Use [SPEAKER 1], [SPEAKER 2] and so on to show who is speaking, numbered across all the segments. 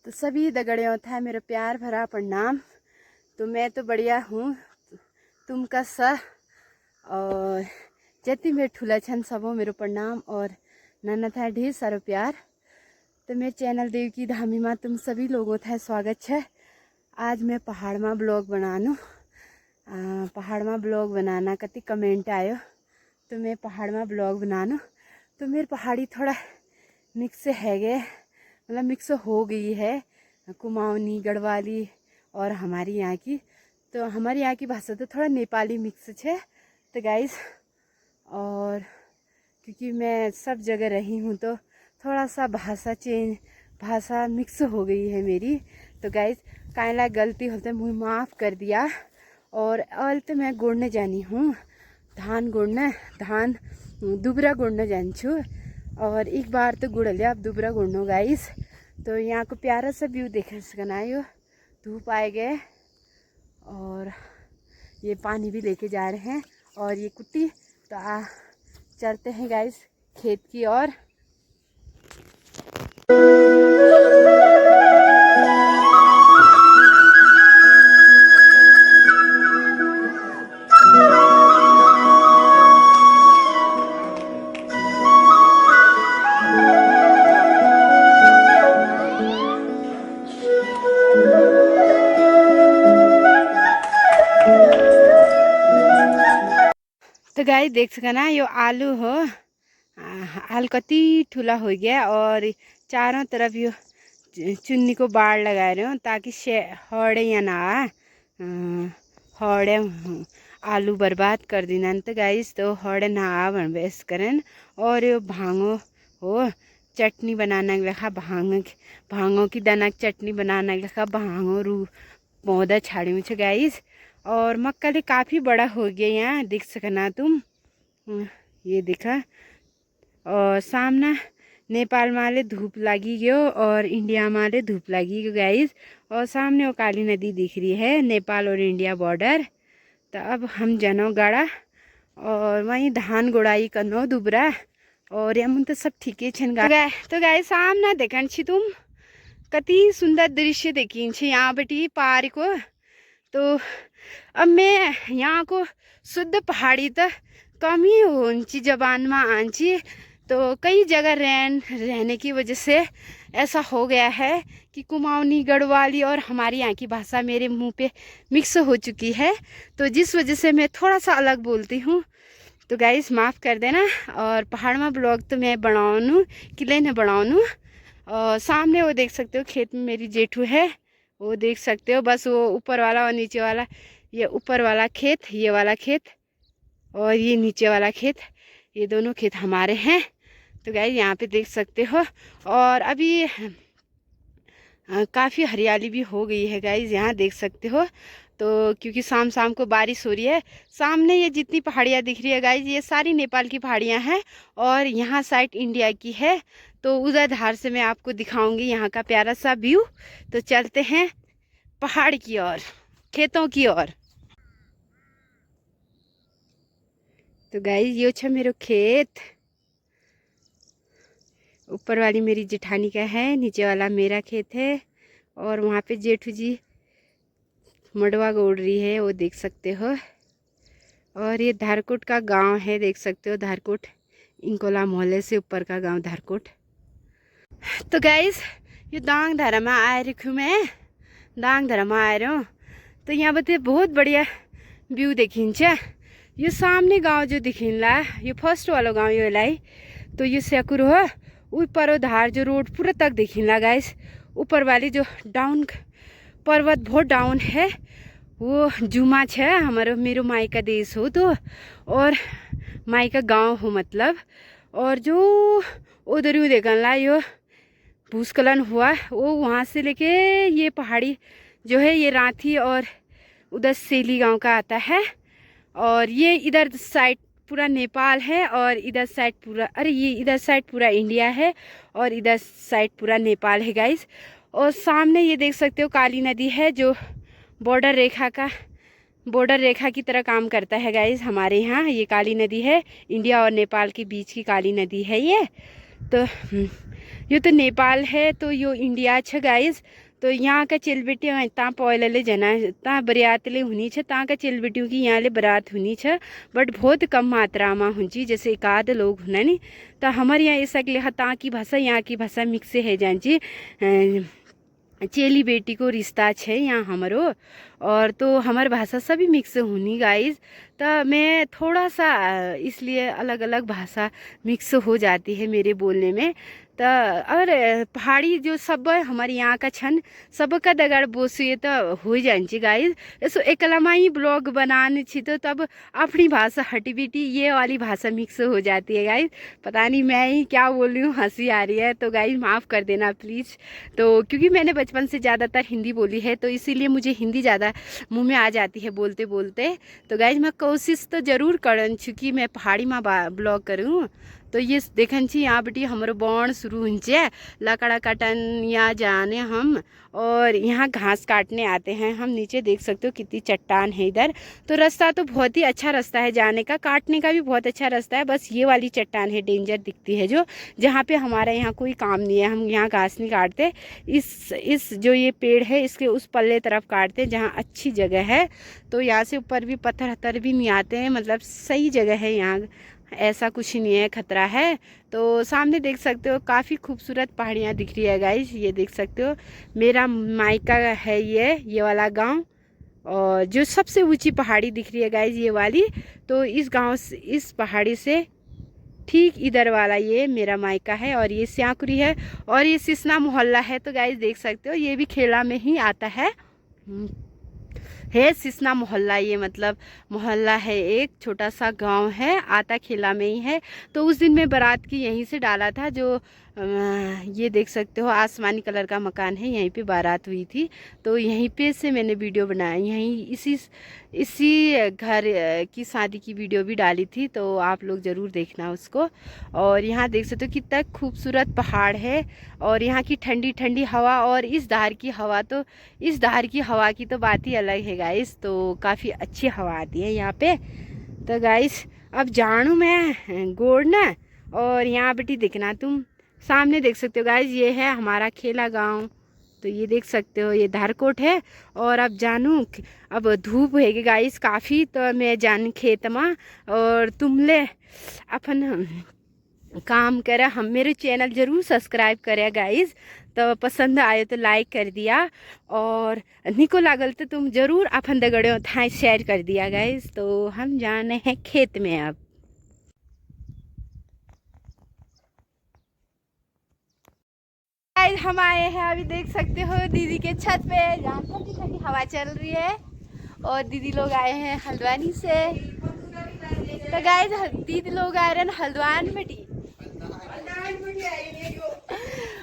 [SPEAKER 1] तो सभी दगड़ियों था मेरा प्यार भरा प्रणाम। तो मैं तो बढ़िया हूँ, तुम कसा? और जति मेरे ठुला छन सबो मेरो प्रणाम और नाना था ढेर सारो प्यार। तो मेरे चैनल देव की धामी में तुम सभी लोगों था स्वागत है। आज मैं पहाड़ में ब्लॉग बनानू। पहाड़ में ब्लॉग बनाना कति कमेंट आयो, तो मैं पहाड़ में ब्लॉग बनानू। तो मेरी पहाड़ी थोड़ा मिक्स है गए, मतलब मिक्स हो गई है, कुमाऊनी गढ़वाली और हमारी यहाँ की। तो हमारी यहाँ की भाषा तो थोड़ा नेपाली मिक्स है। तो गाइस, और क्योंकि मैं सब जगह रही हूँ तो थोड़ा सा भाषा मिक्स हो गई है मेरी। तो गाइस, कायला गलती होते मुझे माफ़ कर दिया। और तो मैं गोड़ने जानी हूँ, धान गोड़ने, धान दुबरा गोड़ने जान्छु। और एक बार तो गुड़ लिया, अब दुबरा गोड़नो गाइस। तो यहाँ को प्यारा सा व्यू देख सकना आयो, धूप आए गए और ये पानी भी लेके जा रहे हैं और ये कुट्टी। तो चलते हैं गाइस खेत की ओर। तो गाइस देख सकना, यो आलू हो, आलू कति ठुला हो गया और चारों तरफ यो चुन्नी को बाढ़ लगा रहे हो ताकि हौड़े या ना हौड़े आलू बर्बाद कर देना। तो गाइस, तो हौड़े ना बेस करन। और यो भांगो हो, चटनी बनाना लेखा भांगो की दाना चटनी बनाना लेखा भांगो रू पौधा छाड़ी छे गाइस। और मक्का काफ़ी बड़ा हो गया, यहाँ देख सकना तुम, ये देखा। और सामना नेपाल माले धूप लगी गयो और इंडिया माले धूप लगी गयो गाइस। और सामने वो काली नदी दिख रही है, नेपाल और इंडिया बॉर्डर। तो अब हम जानो गाड़ा और वहीं धान गोड़ाई करनो दुबरा। और यमुन तो सब ठीक है छन गाय। तो गाय सामना देखन छी तुम, कति सुंदर दृश्य देखी छी यहाँ बेटी पार को। तो अब मैं यहाँ को शुद्ध पहाड़ी तो कम ही होंची जबान में आंची। तो कई जगह रहने की वजह से ऐसा हो गया है कि कुमाऊनी गढ़वाली और हमारी यहाँ की भाषा मेरे मुंह पे मिक्स हो चुकी है। तो जिस वजह से मैं थोड़ा सा अलग बोलती हूँ, तो गाइस माफ़ कर देना। और पहाड़ में ब्लॉग तो मैं बनाऊँ किले न बनाऊँ। और सामने वो देख सकते हो खेत में मेरी जेठू है, वो देख सकते हो। बस वो ऊपर वाला और नीचे वाला, ये ऊपर वाला खेत, ये वाला खेत और ये नीचे वाला खेत, ये दोनों खेत हमारे हैं। तो गाइस यहाँ पे देख सकते हो। और अभी काफ़ी हरियाली भी हो गई है गाइस, यहाँ देख सकते हो। तो क्योंकि शाम शाम को बारिश हो रही है। सामने ये जितनी पहाड़ियाँ दिख रही है गाइस, ये सारी नेपाल की पहाड़ियाँ हैं और यहाँ साइड इंडिया की है। तो उधर धार से मैं आपको दिखाऊंगी यहाँ का प्यारा सा व्यू। तो चलते हैं पहाड़ की ओर, खेतों की ओर। तो गाइस ये छे मेरो खेत, ऊपर वाली मेरी जेठानी का है, नीचे वाला मेरा खेत है। और वहाँ पे जेठू जी मडवा गोड़ रही है, वो देख सकते हो। और ये धारकोट का गांव है, देख सकते हो, धारकोट इंकोला मोहल्ले से ऊपर का गांव धारकोट। तो गाइस ये दांग धारा में आ रही हूँ मैं, दांग धारा में आ रहा हूँ। तो यहाँ पे बहुत बढ़िया व्यू देखिन्छ। यो सामने गांव जो दिखिनला, यो फर्स्ट वाला गांव यो लाई। तो ये स्याकुर हो, ऊपर धार जो रोड पूरा तक देखिनला गाइस। ऊपर वाली जो डाउन पर्वत बहुत डाउन है, वो जुमा है हमारो, मेरो माई का देश हो तो, और माई का गांव हो मतलब। और जो उधर देखन ला यो भूस्खलन हुआ, वो वहाँ से लेके ये पहाड़ी जो है ये रांथी और उधर सेली गांव का आता है। और ये इधर साइड पूरा नेपाल है और इधर साइड पूरा, अरे ये इधर साइड पूरा इंडिया है और इधर साइड पूरा नेपाल है गाइस। और सामने ये देख सकते हो काली नदी है, जो बॉर्डर रेखा की तरह काम करता है गाइस हमारे यहाँ। ये काली नदी है, इंडिया और नेपाल के बीच की काली नदी है ये। तो यो तो नेपाल है, तो यो इंडिया छ गाइस। तो यहाँ का चेलबेटी ता पहले जना ता बरियातले हुनी छ, ता का चेलबेटियों की यहाँ ले बरात हुनी छ, बट बहुत कम मात्रा में हुंची, जैसे एक आध लोग हुना नहीं। तो हमारे यहाँ ऐसा के ता की भाषा यहाँ की भाषा मिक्स है जानची। चेली बेटी को रिश्ता छे यहाँ हमारो, और तो हमार भाषा सभी मिक्स हुनी गाइस। तो मैं थोड़ा सा इसलिए अलग अलग भाषा मिक्स हो जाती है मेरे बोलने में। तो और पहाड़ी जो सब हमारे यहाँ का छन सबका दगड़ बोसिए तो हो जाए गाइस। ऐसो एकलमा ही ब्लॉग बनाने छी तो तब अपनी भाषा हटी बेटी ये वाली भाषा मिक्स हो जाती है गाइस। पता नहीं मैं ही क्या बोल रही हूँ, हंसी आ रही है तो गाइस माफ़ कर देना प्लीज़। तो क्योंकि मैंने बचपन से ज़्यादातर हिंदी बोली है तो इसीलिए मुझे हिंदी ज़्यादा मुँह में आ जाती है बोलते बोलते। तो गाइस मैं कोशिश तो ज़रूर करन छी कि मैं पहाड़ी में ब्लॉग करूँ। तो ये देखन छी यहाँ बेटी हमारो बॉन्ड शुरू हुंचे लकड़ा काटन यहाँ जाने हम, और यहाँ घास काटने आते हैं हम। नीचे देख सकते हो कितनी चट्टान है इधर। तो रास्ता तो बहुत ही अच्छा रास्ता है जाने का, काटने का भी बहुत अच्छा रास्ता है। बस ये वाली चट्टान है डेंजर दिखती है जो, जहाँ पे हमारे यहाँ कोई काम नहीं है, हम यहाँ घास नहीं काटते। इस जो ये पेड़ है इसके उस पल्ले तरफ काटते हैं जहाँ अच्छी जगह है। तो यहाँ से ऊपर भी पत्थर हत्थर भी नहीं आते हैं, मतलब सही जगह है यहाँ, ऐसा कुछ नहीं है खतरा है। तो सामने देख सकते हो काफ़ी खूबसूरत पहाड़ियाँ दिख रही है गाइस। ये देख सकते हो मेरा मायका है ये वाला गांव, और जो सबसे ऊंची पहाड़ी दिख रही है गाइस ये वाली। तो इस गांव से, इस पहाड़ी से ठीक इधर वाला ये मेरा मायका है, और ये स्याकुरी है, और ये सिसना मोहल्ला है। तो गाइस देख सकते हो ये भी खेला में ही आता है सिसना मोहल्ला। ये मतलब मोहल्ला है, एक छोटा सा गांव है, आता खेला में ही है। तो उस दिन मैं बारात की यहीं से डाला था, जो ये देख सकते हो आसमानी कलर का मकान है, यहीं पे बारात हुई थी। तो यहीं पे से मैंने वीडियो बनाया, यहीं इसी घर की शादी की वीडियो भी डाली थी, तो आप लोग ज़रूर देखना उसको। और यहाँ देख सकते हो कितना खूबसूरत पहाड़ है, और यहाँ की ठंडी ठंडी हवा, और इस धार की हवा, तो इस धार की हवा की तो बात ही अलग है गाइस। तो काफ़ी अच्छी हवा आती है यहाँ पे। तो गाइस अब जानू मैं गोड़ ना, और यहाँ बेटी देखना तुम सामने देख सकते हो गाइस ये है हमारा खेला गांव। तो ये देख सकते हो ये धारकोट है। और अब जानू अब धूप है गाइस काफ़ी, तो मैं जान खेत में, और तुम ले अपन काम करे, हम मेरे चैनल ज़रूर सब्सक्राइब करे गाइस। तो पसंद आए तो लाइक कर दिया, और निको लागल तो तुम ज़रूर अपन दगड़े था शेयर कर दिया गाइस। तो हम जाने हैं खेत में। अब हम आए हैं, अभी देख सकते हो दीदी के छत पे, जहाँ ठंडी ठंडी हवा चल रही है, और दीदी लोग आए हैं हल्द्वानी से। तो गाइस दीदी लोग आए रहे हल्द्वानी बेटी,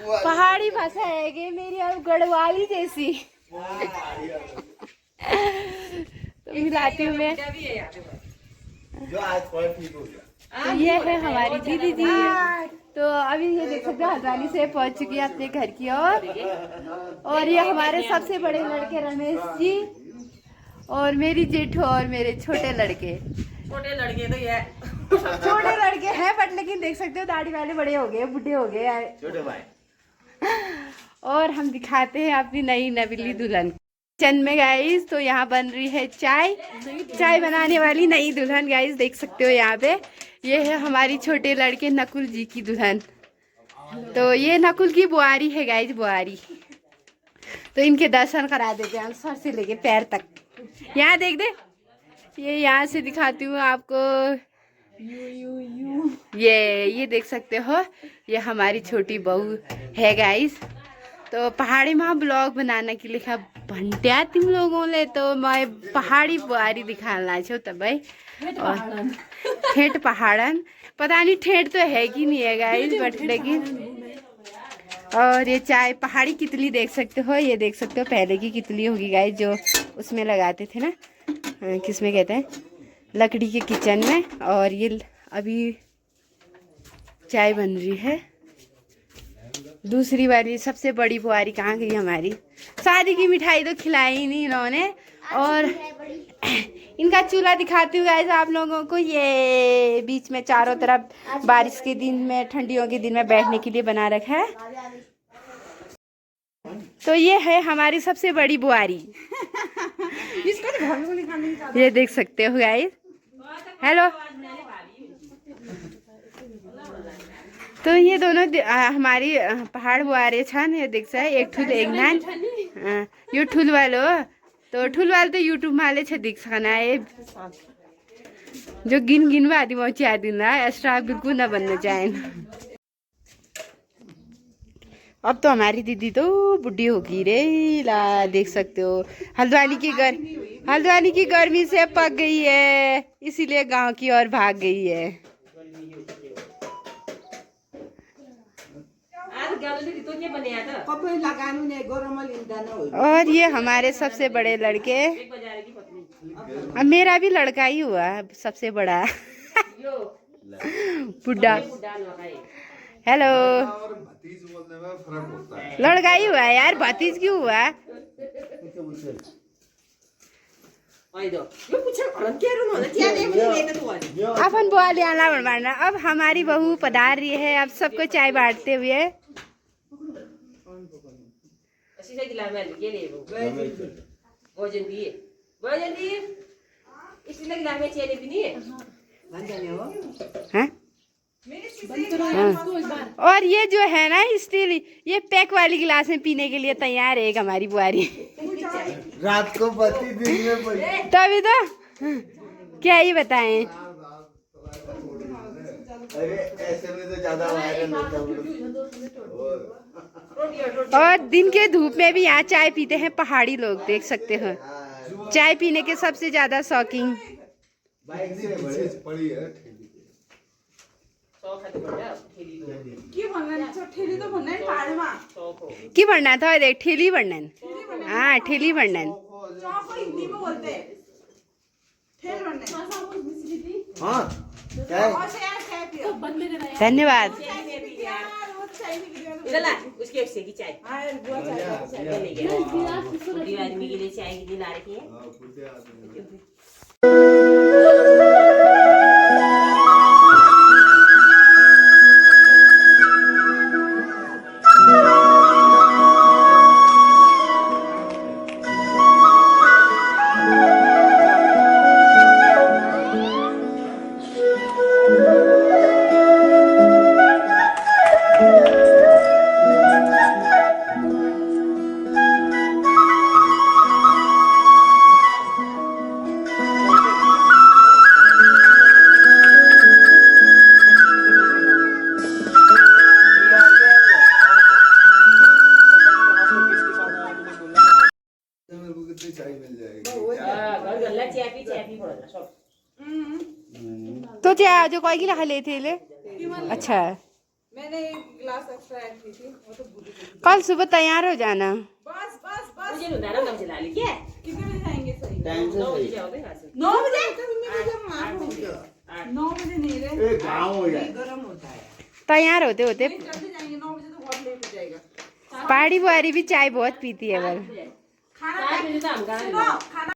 [SPEAKER 1] पहाड़ी भाषा है कि मेरी और गढ़वाली जैसी। तो मिलाती हूँ मैं। तो ये है हमारी दीदी जी। तो अभी ये देख सकते हो हल्द्वानी से पहुंच चुकी है अपने घर की ओर। और ये हमारे सबसे बड़े लड़के रमेश जी, और मेरी जेठो, और मेरे छोटे लड़के तो ये छोटे लड़के हैं, बट लेकिन देख सकते हो दाढ़ी वाले बड़े हो गए, बुढ़े हो गए छोटे भाई। और हम दिखाते हैं अपनी नई नवीली दुल्हन किचन में गाइस। तो यहाँ बन रही है चाय बनाने वाली नई दुल्हन गाइस, देख सकते हो यहाँ पे। ये है हमारी छोटे लड़के नकुल जी की दुल्हन। तो ये नकुल की बुआरी है गाइस, बुआरी। तो इनके दर्शन करा देते हैं सर से लेके पैर तक। यहाँ देख दे, ये यहाँ से दिखाती हूँ आपको। ये देख सकते हो ये हमारी छोटी बहू है गाइस। तो पहाड़ी में ब्लॉग बनाने के लिए भंटिया तुम लोगों ले, तो मैं पहाड़ी बुआरी दिखाना चाहूँ तब भाई। और ठेठ पहाड़न, पता नहीं ठेठ तो है कि नहीं है गाइस, बट लेकिन। और ये चाय पहाड़ी कितली देख सकते हो, ये देख सकते हो पहले की कितली होगी गाइस, जो उसमें लगाते थे ना, किसमें कहते हैं, लकड़ी के किचन में। और ये अभी चाय बन रही है। दूसरी वाली सबसे बड़ी बुआरी कहाँ गई हमारी? शादी की मिठाई तो खिलाई ही नहीं इन्होंने। और इनका चूल्हा दिखाती हूँ गाइस आप लोगों को। ये बीच में चारों तरफ बारिश के दिन में, ठंडियों के दिन में बैठने के लिए बना रखा है। तो ये है हमारी सबसे बड़ी बुआरी। ये देख सकते हो गाइस। हेलो। तो ये दोनों हमारी पहाड़ बुआरे छन। ये देख सा एक ठुल एक नान यो ठुल वालो तो ठुल वाले तो यूट्यूब में हाले छ दिख सकना है जो गिन गिन आदि वो चाह दिन एक्स्ट्रा बिल्कुल ना बनना चाहे। अब तो हमारी दीदी तो बुढ़ी होगी रे ला, देख सकते हो। हल्द्वानी की गर्मी से पक गई है, इसीलिए गांव की ओर भाग गई है। और ये हमारे सबसे बड़े लड़के, अब मेरा भी लड़का ही हुआ सबसे बड़ा बुढ़ा। हेलो। लड़का ही हुआ यार, भतीज क्यों हुआ? अपन बुआ आना बनवाना। अब हमारी बहू पधार रही है, अब सबको चाय बांटते हुए। हाँ? और ये जो है ना स्टील, ये पैक वाली गिलास में पीने के लिए तैयार है हमारी बुआरी।
[SPEAKER 2] रात को बत्ती दिन में पड़ी।
[SPEAKER 1] तभी तो क्या ही बताएं।
[SPEAKER 2] अरे ऐसे में तो ज्यादा वायरल होता है।
[SPEAKER 1] और दिन के धूप में भी यहाँ चाय पीते हैं पहाड़ी लोग, देख सकते हो। चाय पीने के सबसे ज्यादा शौकीन। की भरना था? देख ठेली भरना। हाँ ठेली भरना। धन्यवाद।
[SPEAKER 3] उसके की चाय आदमी के लिए चाय की ला रखी है।
[SPEAKER 1] तो चाय जो कोई गिला ले थे ले। अच्छा
[SPEAKER 4] मैंने एक गिलास एक्स्ट्रा ऐड की थी, वो तो भूल गई।
[SPEAKER 1] कल सुबह तैयार हो जाना।
[SPEAKER 4] बस बस बस
[SPEAKER 3] मुझे लुधारा कब चला ली क्या?
[SPEAKER 4] कितने बजे जाएंगे? सही
[SPEAKER 2] टाइम से
[SPEAKER 3] 9 बजे
[SPEAKER 2] सही।
[SPEAKER 3] जाओगे यहाँ से?
[SPEAKER 4] 9 बजे? तो मेरे जब माफ हो गया। 9 बजे नहीं रे,
[SPEAKER 2] एक गाँव हो जाए।
[SPEAKER 4] गरम होता है।
[SPEAKER 1] तैयार होते होते
[SPEAKER 4] नहीं, जल्दी जाएंगे। 9 बजे तो बहुत लेट हो जाएगा।
[SPEAKER 1] पहाड़ी बुआरी भी चाय बहुत पीती है।
[SPEAKER 4] खाना
[SPEAKER 3] चाय पीने तो हम
[SPEAKER 4] सुनो, खाना